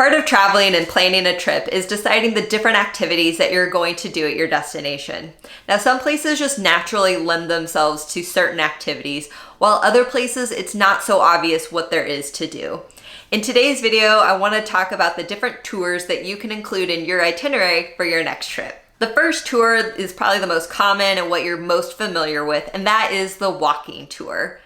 Part of traveling and planning a trip is deciding the different activities that you're going to do at your destination. Now, some places just naturally lend themselves to certain activities, while other places it's not so obvious what there is to do. In today's video, I want to talk about the different tours that you can include in your itinerary for your next trip. The first tour is probably the most common and what you're most familiar with, and that is the walking tour.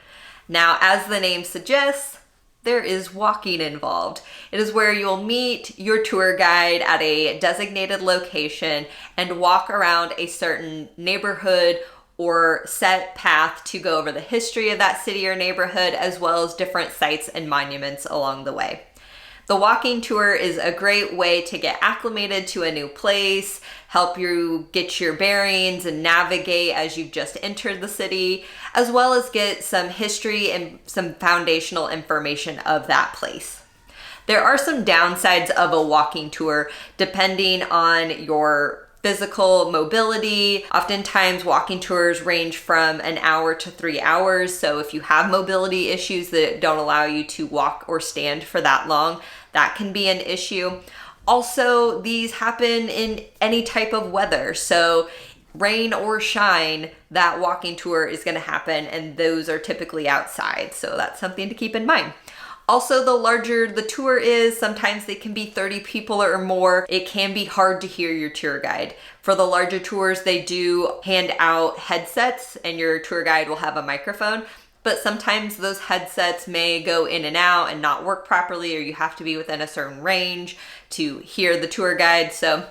Now, as the name suggests, there is walking involved. It is where you'll meet your tour guide at a designated location and walk around a certain neighborhood or set path to go over the history of that city or neighborhood, as well as different sites and monuments along the way. The walking tour is a great way to get acclimated to a new place, help you get your bearings and navigate as you've just entered the city, as well as get some history and some foundational information of that place. There are some downsides of a walking tour depending on your physical mobility. Oftentimes walking tours range from an hour to 3 hours. So if you have mobility issues that don't allow you to walk or stand for that long, that can be an issue. Also, these happen in any type of weather. So rain or shine, that walking tour is going to happen, and those are typically outside. So that's something to keep in mind. Also, the larger the tour is, sometimes they can be 30 people or more. It can be hard to hear your tour guide. For the larger tours, they do hand out headsets and your tour guide will have a microphone, but sometimes those headsets may go in and out and not work properly, or you have to be within a certain range to hear the tour guide. So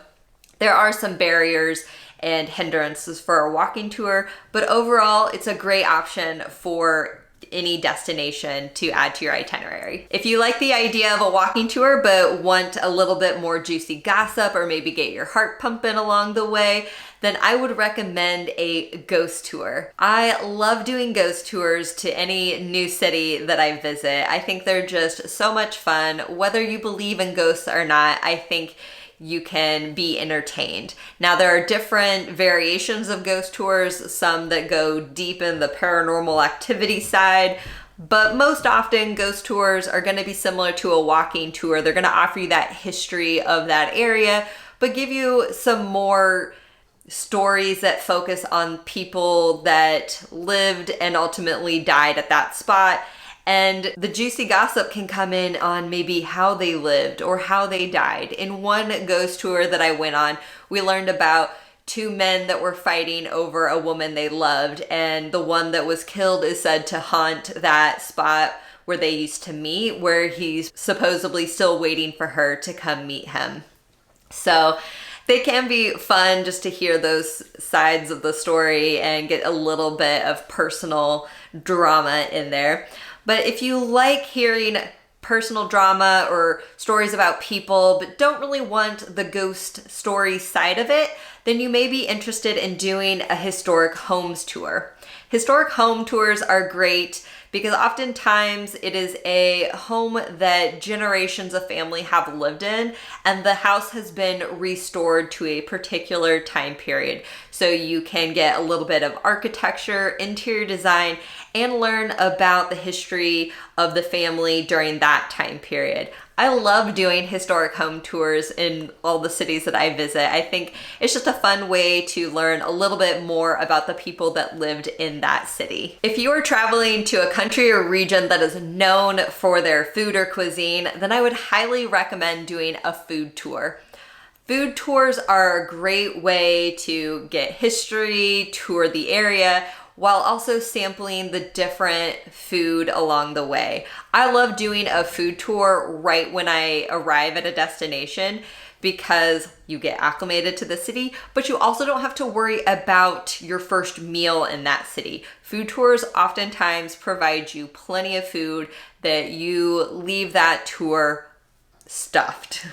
there are some barriers and hindrances for a walking tour, but overall, it's a great option for any destination to add to your itinerary. If you like the idea of a walking tour but want a little bit more juicy gossip or maybe get your heart pumping along the way, then I would recommend a ghost tour. I love doing ghost tours to any new city that I visit. I think they're just so much fun. Whether you believe in ghosts or not, I think you can be entertained. Now, there are different variations of ghost tours, some that go deep in the paranormal activity side, but most often ghost tours are going to be similar to a walking tour. They're going to offer you that history of that area, but give you some more stories that focus on people that lived and ultimately died at that spot. And the juicy gossip can come in on maybe how they lived or how they died. In one ghost tour that I went on, we learned about two men that were fighting over a woman they loved, and the one that was killed is said to haunt that spot where they used to meet, where he's supposedly still waiting for her to come meet him. So they can be fun just to hear those sides of the story and get a little bit of personal drama in there. But if you like hearing personal drama or stories about people, but don't really want the ghost story side of it, then you may be interested in doing a historic homes tour. Historic home tours are great because oftentimes it is a home that generations of family have lived in, and the house has been restored to a particular time period. So you can get a little bit of architecture, interior design, and learn about the history of the family during that time period. I love doing historic home tours in all the cities that I visit. I think it's just a fun way to learn a little bit more about the people that lived in that city. If you are traveling to a country or region that is known for their food or cuisine, then I would highly recommend doing a food tour. Food tours are a great way to get history, tour the area, while also sampling the different food along the way. I love doing a food tour right when I arrive at a destination because you get acclimated to the city, but you also don't have to worry about your first meal in that city. Food tours oftentimes provide you plenty of food that you leave that tour stuffed.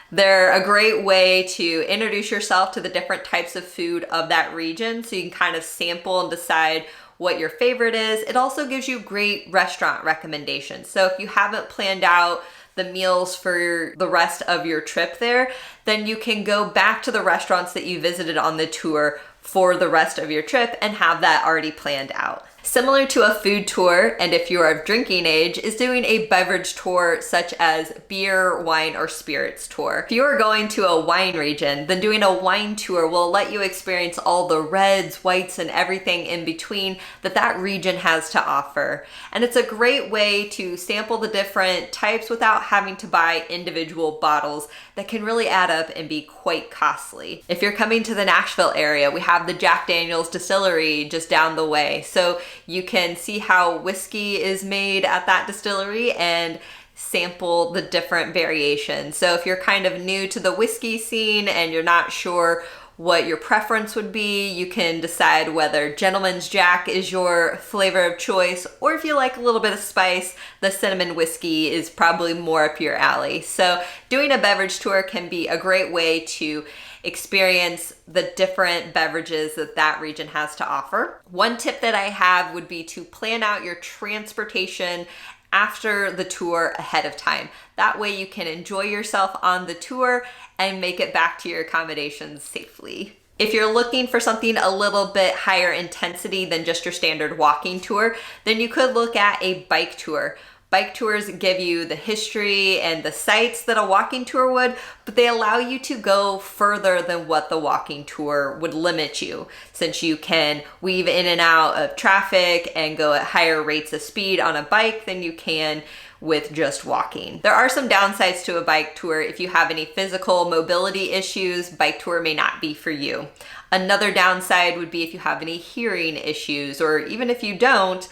They're a great way to introduce yourself to the different types of food of that region so you can kind of sample and decide what your favorite is. It also gives you great restaurant recommendations. So if you haven't planned out the meals for the rest of your trip there, then you can go back to the restaurants that you visited on the tour for the rest of your trip and have that already planned out. Similar to a food tour, and if you're of drinking age, is doing a beverage tour such as beer, wine, or spirits tour. If you are going to a wine region, then doing a wine tour will let you experience all the reds, whites, and everything in between that region has to offer. And it's a great way to sample the different types without having to buy individual bottles that can really add up and be quite costly. If you're coming to the Nashville area, we have the Jack Daniel's distillery just down the way. So you can see how whiskey is made at that distillery and sample the different variations. So if you're kind of new to the whiskey scene and you're not sure what your preference would be, you can decide whether Gentleman's Jack is your flavor of choice, or if you like a little bit of spice, the cinnamon whiskey is probably more up your alley. So doing a beverage tour can be a great way to experience the different beverages that region has to offer. One tip that I have would be to plan out your transportation after the tour ahead of time. That way you can enjoy yourself on the tour and make it back to your accommodations safely. If you're looking for something a little bit higher intensity than just your standard walking tour, then you could look at a bike tour. Bike tours give you the history and the sights that a walking tour would, but they allow you to go further than what the walking tour would limit you, since you can weave in and out of traffic and go at higher rates of speed on a bike than you can with just walking. There are some downsides to a bike tour. If you have any physical mobility issues, bike tour may not be for you. Another downside would be if you have any hearing issues, or even if you don't,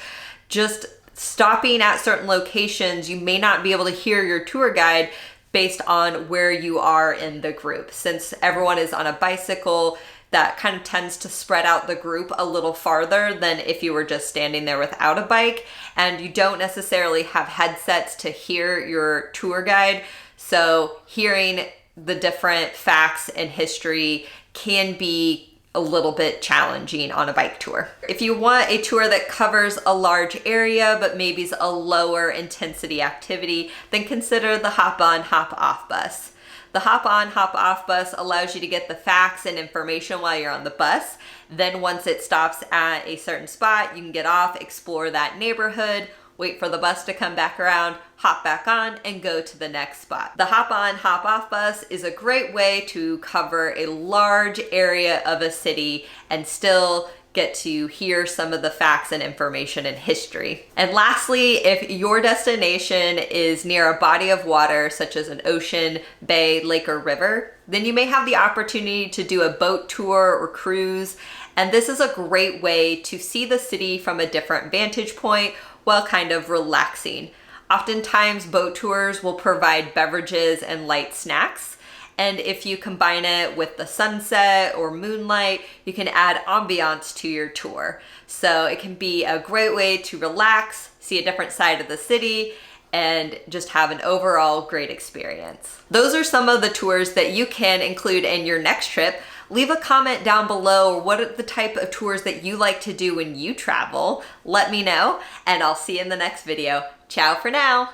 just stopping at certain locations, you may not be able to hear your tour guide based on where you are in the group. Since everyone is on a bicycle, that kind of tends to spread out the group a little farther than if you were just standing there without a bike, and you don't necessarily have headsets to hear your tour guide. So hearing the different facts and history can be a little bit challenging on a bike tour. If you want a tour that covers a large area but maybe is a lower intensity activity, then consider the hop-on, hop-off bus. The hop-on, hop-off bus allows you to get the facts and information while you're on the bus. Then once it stops at a certain spot, you can get off, explore that neighborhood, wait for the bus to come back around, hop back on, and go to the next spot. The hop-on, hop-off bus is a great way to cover a large area of a city and still get to hear some of the facts and information and history. And lastly, if your destination is near a body of water, such as an ocean, bay, lake, or river, then you may have the opportunity to do a boat tour or cruise. And this is a great way to see the city from a different vantage point while kind of relaxing. Oftentimes, boat tours will provide beverages and light snacks. And if you combine it with the sunset or moonlight, you can add ambiance to your tour. So it can be a great way to relax, see a different side of the city, and just have an overall great experience. Those are some of the tours that you can include in your next trip. Leave a comment down below what are the type of tours that you like to do when you travel. Let me know, and I'll see you in the next video. Ciao for now.